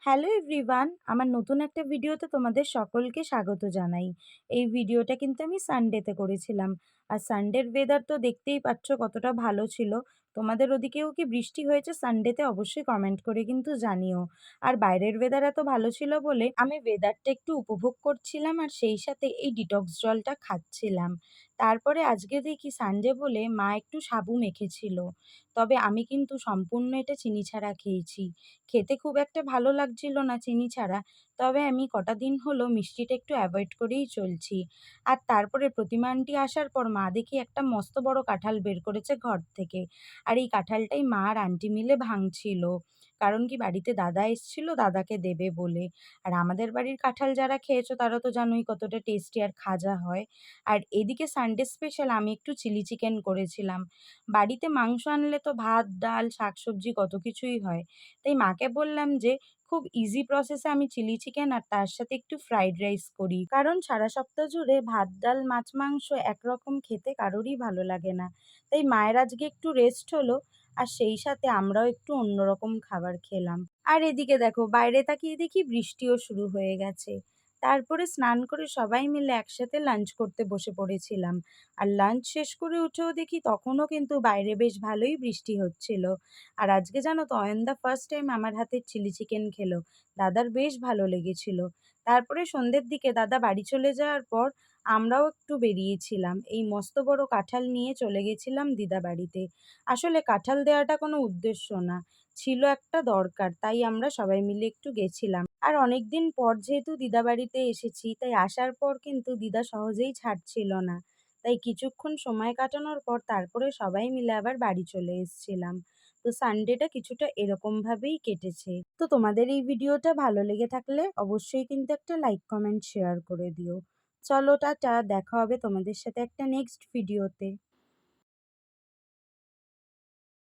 Hello everyone, আমার নতুন একটা ভিডিওতে তোমাদের সকলকে স্বাগত জানাই। এই ভিডিওটা কিন্তু আমি সানডেতে করেছিলাম। আর সানডের ওয়েদার তো দেখতেই পাচ্ছ কতটা ভালো ছিল। তোমাদের ওদিকেও কি বৃষ্টি হয়েছে সানডেতে? অবশ্যই কমেন্ট করে কিন্তু জানিও। আর বাইরের ওয়েদার এত ভালো ছিল বলে আমি ওয়েদারটা একটু উপভোগ করছিলাম আর সেই সাথে এই ডিটক্স জলটা খাচ্ছিলাম। তারপরে আজকে দেখি সানডে বলে মা একটু সাবু মেখেছিল। তবে আমি কিন্তু সম্পূর্ণ এটা চিনি ছাড়া খেয়েছি। খেতে খুব একটা ভালো লাগছিল না চিনি ছাড়া। তবে আমি কটা দিন হলো মিষ্টিটা একটু অ্যাভয়েড করেই চলছি। আর তারপরে প্রতিমা আন্টি আসার পর মা দেখি একটা মস্ত বড় কাঁঠাল বের করেছে ঘর থেকে। আর এই কাঁঠালটাই মা আর আন্টি মিলে ভাঙছিল। কারণ কি বাড়িতে দাদা এসছিল দাদাকে দেবে বলে। আর আমাদের বাড়ির কাঁঠাল যারা খেয়েছো তারা তো জানোই কতটা টেস্টি আর খাজা হয়। আর এদিকে সানডে স্পেশাল আমি একটু চিলি চিকেন করেছিলাম। বাড়িতে মাংস আনলে তো ভাত, ডাল, শাকসবজি কত কিছুই হয়। তাই মাকে বললাম যে খুব ইজি প্রসেসে আমি চিলি চিকেন আর তার সাথে একটু ফ্রাইড রাইস করি। কারণ সারা সপ্তাহ জুড়ে ভাত, ডাল, মাছ, মাংস একরকম খেতে কারোরই ভালো লাগে না। তাই মায়ের আজকে একটু রেস্ট হলো আর সেই সাথে আমরাও একটু অন্যরকম খাবার খেলাম। আর এদিকে দেখো বাইরে তাকিয়ে দেখি বৃষ্টিও শুরু হয়ে গেছে। তারপরে স্নান করে সবাই মিলে একসাথে লাঞ্চ করতে বসে পড়েছিলাম। আর লাঞ্চ শেষ করে উঠেও দেখি তখনও কিন্তু বাইরে বেশ ভালোই বৃষ্টি হচ্ছিল। আর আজকে জানো তো অয়ন দা ফার্স্ট টাইম আমার হাতের চিলি চিকেন খেলো। দাদার বেশ ভালো লেগেছিল। তারপরে সন্ধ্যের দিকে দাদা বাড়ি চলে যাওয়ার পর আমরাও একটু বেরিয়েছিলাম। এই মস্ত বড় কাঁঠাল নিয়ে চলে গেছিলাম দিদা বাড়িতে। আসলে কাঁঠাল দেওয়াটা কোনো উদ্দেশ্য না, ছিল একটা দরকার, তাই আমরা সবাই মিলে একটু গেছিলাম। আর অনেকদিন পর যেহেতু দিদা বাড়িতে এসেছি তাই আসার পর কিন্তু দিদা সহজেই ছাড়ছিল না। তাই কিছুক্ষণ সময় কাটানোর পর তারপরে সবাই মিলে আবার বাড়ি চলে এসেছিলাম। তো সানডেটা কিছুটা এরকম ভাবেই কেটেছে। তো তোমাদের এই ভিডিওটা ভালো লেগে থাকলে অবশ্যই কিন্তু একটা লাইক, কমেন্ট, শেয়ার করে দিও। চলো টাটা, দেখা হবে তোমাদের সাথে একটা নেক্সট ভিডিওতে।